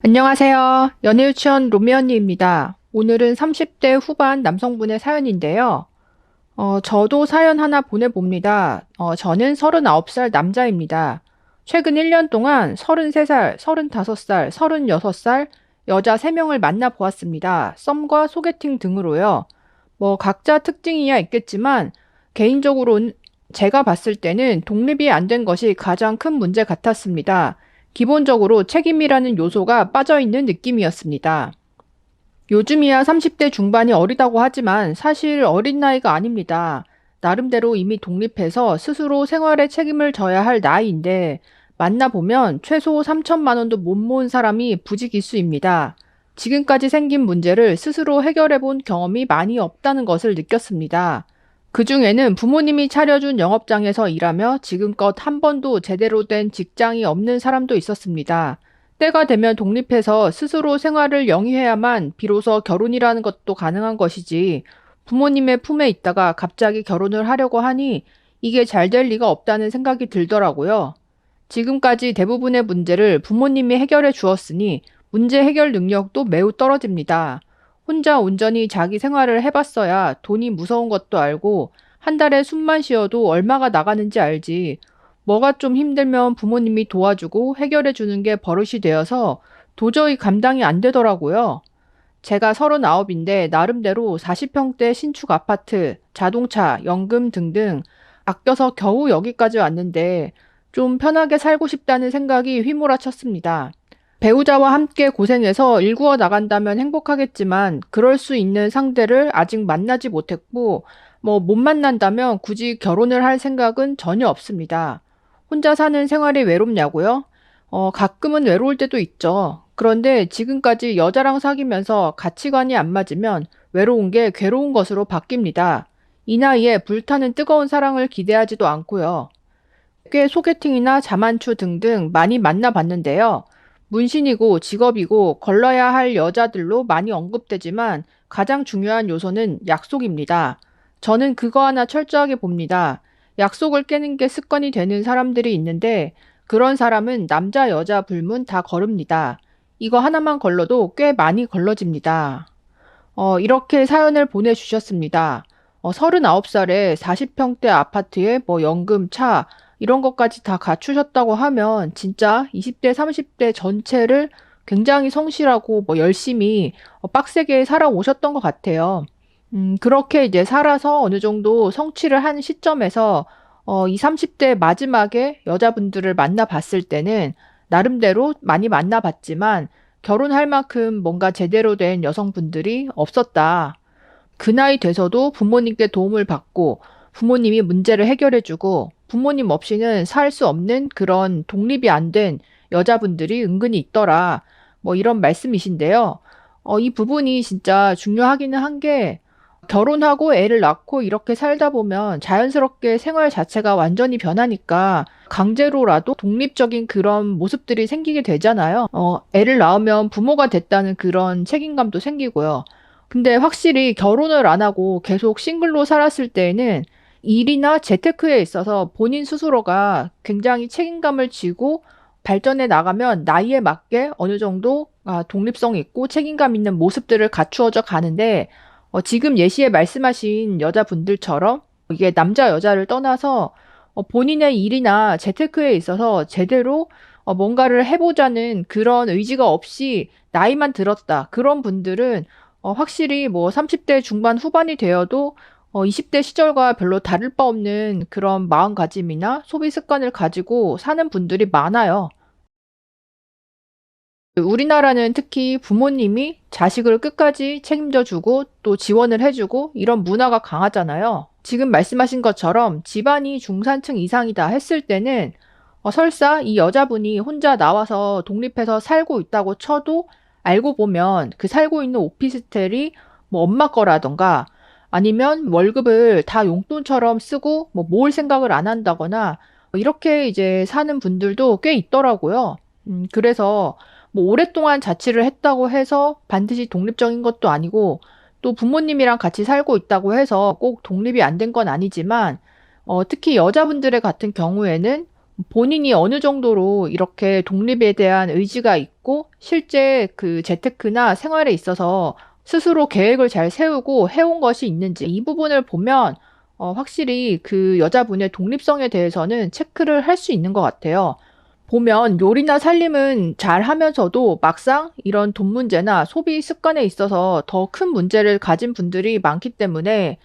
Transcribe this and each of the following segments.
안녕하세요. 연애유치원 로미 언니입니다. 오늘은 30대 후반 남성분의 사연인데요. 저도 사연 하나 보내봅니다. 저는 39살 남자입니다. 최근 1년 동안 33살, 35살, 36살 여자 3명을 만나보았습니다. 썸과 소개팅 등으로요. 각자 특징이야 있겠지만 개인적으로는 제가 봤을 때는 독립이 안 된 것이 가장 큰 문제 같았습니다. 기본적으로 책임이라는 요소가 빠져있는 느낌이었습니다. 요즘이야 30대 중반이 어리다고 하지만 사실 어린 나이가 아닙니다. 나름대로 이미 독립해서 스스로 생활에 책임을 져야 할 나이인데 만나보면 최소 3천만 원도 못 모은 사람이 부지기수입니다. 지금까지 생긴 문제를 스스로 해결해 본 경험이 많이 없다는 것을 느꼈습니다. 그중에는 부모님이 차려준 영업장에서 일하며 지금껏 한 번도 제대로 된 직장이 없는 사람도 있었습니다. 때가 되면 독립해서 스스로 생활을 영위해야만 비로소 결혼이라는 것도 가능한 것이지 부모님의 품에 있다가 갑자기 결혼을 하려고 하니 이게 잘 될 리가 없다는 생각이 들더라고요. 지금까지 대부분의 문제를 부모님이 해결해 주었으니 문제 해결 능력도 매우 떨어집니다. 혼자 온전히 자기 생활을 해봤어야 돈이 무서운 것도 알고 한 달에 숨만 쉬어도 얼마가 나가는지 알지. 뭐가 좀 힘들면 부모님이 도와주고 해결해 주는 게 버릇이 되어서 도저히 감당이 안 되더라고요. 제가 39인데 나름대로 40평대 신축 아파트, 자동차, 연금 등등 아껴서 겨우 여기까지 왔는데 좀 편하게 살고 싶다는 생각이 휘몰아쳤습니다. 배우자와 함께 고생해서 일구어 나간다면 행복하겠지만 그럴 수 있는 상대를 아직 만나지 못했고 못 만난다면 굳이 결혼을 할 생각은 전혀 없습니다. 혼자 사는 생활이 외롭냐고요? 가끔은 외로울 때도 있죠. 그런데 지금까지 여자랑 사귀면서 가치관이 안 맞으면 외로운 게 괴로운 것으로 바뀝니다. 이 나이에 불타는 뜨거운 사랑을 기대하지도 않고요. 꽤 소개팅이나 자만추 등등 많이 만나봤는데요. 문신이고 직업이고 걸러야 할 여자들로 많이 언급되지만 가장 중요한 요소는 약속입니다. 저는 그거 하나 철저하게 봅니다. 약속을 깨는 게 습관이 되는 사람들이 있는데 그런 사람은 남자 여자 불문 다 거릅니다. 이거 하나만 걸러도 꽤 많이 걸러집니다. 이렇게 사연을 보내주셨습니다. 39살에 40평대 아파트에 연금, 차, 이런 것까지 다 갖추셨다고 하면 진짜 20대, 30대 전체를 굉장히 성실하고 열심히 빡세게 살아오셨던 것 같아요. 그렇게 이제 살아서 어느 정도 성취를 한 시점에서 이 30대 마지막에 여자분들을 만나봤을 때는 나름대로 많이 만나봤지만 결혼할 만큼 뭔가 제대로 된 여성분들이 없었다. 그 나이 돼서도 부모님께 도움을 받고 부모님이 문제를 해결해주고 부모님 없이는 살 수 없는 그런 독립이 안 된 여자분들이 은근히 있더라. 이런 말씀이신데요. 이 부분이 진짜 중요하기는 한 게 결혼하고 애를 낳고 이렇게 살다 보면 자연스럽게 생활 자체가 완전히 변하니까 강제로라도 독립적인 그런 모습들이 생기게 되잖아요. 애를 낳으면 부모가 됐다는 그런 책임감도 생기고요. 근데 확실히 결혼을 안 하고 계속 싱글로 살았을 때에는 일이나 재테크에 있어서 본인 스스로가 굉장히 책임감을 지고 발전해 나가면 나이에 맞게 어느 정도 독립성 있고 책임감 있는 모습들을 갖추어져 가는데 지금 예시에 말씀하신 여자분들처럼 이게 남자 여자를 떠나서 본인의 일이나 재테크에 있어서 제대로 뭔가를 해보자는 그런 의지가 없이 나이만 들었다. 그런 분들은 확실히 30대 중반 후반이 되어도 20대 시절과 별로 다를 바 없는 그런 마음가짐이나 소비 습관을 가지고 사는 분들이 많아요. 우리나라는 특히 부모님이 자식을 끝까지 책임져 주고 또 지원을 해주고 이런 문화가 강하잖아요. 지금 말씀하신 것처럼 집안이 중산층 이상이다 했을 때는 설사 이 여자분이 혼자 나와서 독립해서 살고 있다고 쳐도 알고 보면 그 살고 있는 오피스텔이 엄마 거라던가 아니면 월급을 다 용돈처럼 쓰고 모을 생각을 안 한다거나 이렇게 이제 사는 분들도 꽤 있더라고요. 그래서 오랫동안 자취를 했다고 해서 반드시 독립적인 것도 아니고 또 부모님이랑 같이 살고 있다고 해서 꼭 독립이 안 된 건 아니지만 특히 여자분들의 같은 경우에는 본인이 어느 정도로 이렇게 독립에 대한 의지가 있고 실제 그 재테크나 생활에 있어서 스스로 계획을 잘 세우고 해온 것이 있는지 이 부분을 보면 확실히 그 여자분의 독립성에 대해서는 체크를 할 수 있는 것 같아요. 보면 요리나 살림은 잘 하면서도 막상 이런 돈 문제나 소비 습관에 있어서 더 큰 문제를 가진 분들이 많기 때문에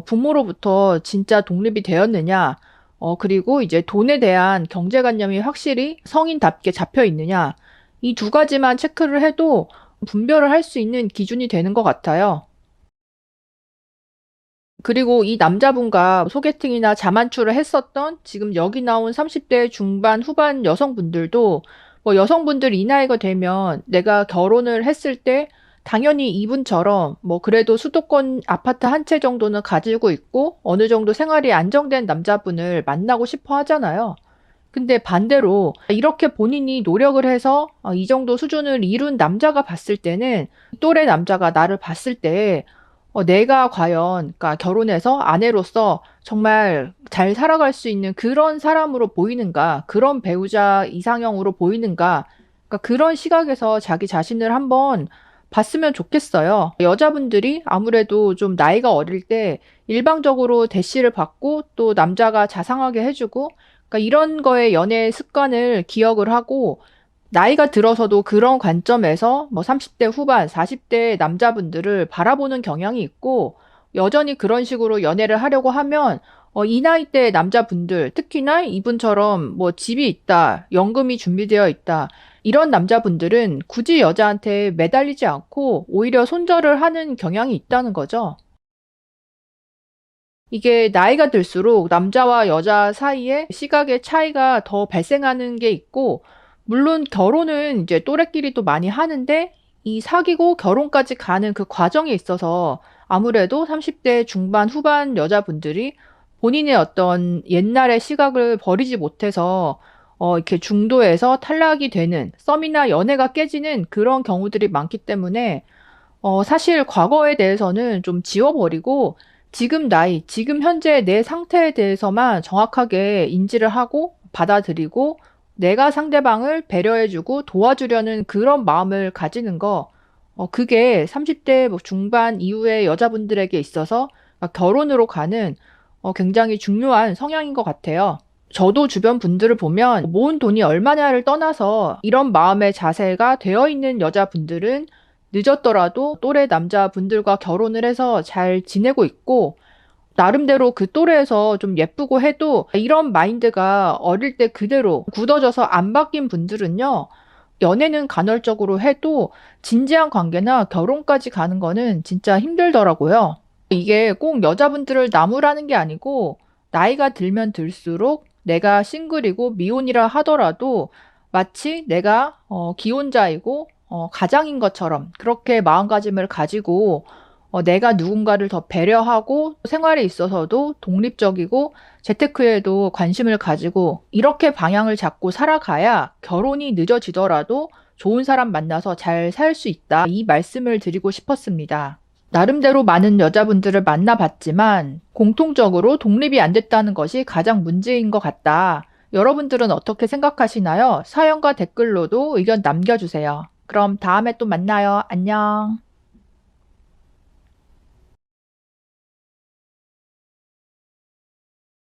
부모로부터 진짜 독립이 되었느냐, 그리고 이제 돈에 대한 경제관념이 확실히 성인답게 잡혀 있느냐, 이 두 가지만 체크를 해도 분별을 할 수 있는 기준이 되는 것 같아요. 그리고 이 남자분과 소개팅이나 자만추를 했었던 지금 여기 나온 30대 중반 후반 여성분들도 뭐 여성분들 이 나이가 되면 내가 결혼을 했을 때 당연히 이분처럼 뭐 그래도 수도권 아파트 한 채 정도는 가지고 있고 어느 정도 생활이 안정된 남자분을 만나고 싶어 하잖아요. 근데 반대로 이렇게 본인이 노력을 해서 이 정도 수준을 이룬 남자가 봤을 때는 또래 남자가 나를 봤을 때 내가 과연 그러니까 결혼해서 아내로서 정말 잘 살아갈 수 있는 그런 사람으로 보이는가, 그런 배우자 이상형으로 보이는가, 그러니까 그런 시각에서 자기 자신을 한번 봤으면 좋겠어요. 여자분들이 아무래도 좀 나이가 어릴 때 일방적으로 대시를 받고 또 남자가 자상하게 해주고 그러니까 이런 거에 연애 습관을 기억을 하고 나이가 들어서도 그런 관점에서 뭐 30대 후반, 40대 남자분들을 바라보는 경향이 있고 여전히 그런 식으로 연애를 하려고 하면 이 나이대 남자분들, 특히나 이분처럼 뭐 집이 있다, 연금이 준비되어 있다, 이런 남자분들은 굳이 여자한테 매달리지 않고 오히려 손절을 하는 경향이 있다는 거죠. 이게 나이가 들수록 남자와 여자 사이에 시각의 차이가 더 발생하는 게 있고, 물론 결혼은 이제 또래끼리도 많이 하는데, 이 사귀고 결혼까지 가는 그 과정에 있어서 아무래도 30대 중반 후반 여자분들이 본인의 어떤 옛날의 시각을 버리지 못해서 이렇게 중도에서 탈락이 되는 썸이나 연애가 깨지는 그런 경우들이 많기 때문에 사실 과거에 대해서는 좀 지워버리고 지금 나이, 지금 현재 내 상태에 대해서만 정확하게 인지를 하고 받아들이고 내가 상대방을 배려해주고 도와주려는 그런 마음을 가지는 거, 그게 30대 중반 이후의 여자분들에게 있어서 결혼으로 가는 굉장히 중요한 성향인 것 같아요. 저도 주변 분들을 보면 모은 돈이 얼마냐를 떠나서 이런 마음의 자세가 되어 있는 여자분들은 늦었더라도 또래 남자분들과 결혼을 해서 잘 지내고 있고 나름대로 그 또래에서 좀 예쁘고 해도 이런 마인드가 어릴 때 그대로 굳어져서 안 바뀐 분들은요. 연애는 간헐적으로 해도 진지한 관계나 결혼까지 가는 거는 진짜 힘들더라고요. 이게 꼭 여자분들을 나무라는 게 아니고 나이가 들면 들수록 내가 싱글이고 미혼이라 하더라도 마치 내가 기혼자이고 가장인 것처럼 그렇게 마음가짐을 가지고 내가 누군가를 더 배려하고 생활에 있어서도 독립적이고 재테크에도 관심을 가지고 이렇게 방향을 잡고 살아가야 결혼이 늦어지더라도 좋은 사람 만나서 잘 살 수 있다. 이 말씀을 드리고 싶었습니다. 나름대로 많은 여자분들을 만나봤지만 공통적으로 독립이 안 됐다는 것이 가장 문제인 것 같다. 여러분들은 어떻게 생각하시나요? 사연과 댓글로도 의견 남겨주세요. 그럼 다음에 또 만나요. 안녕.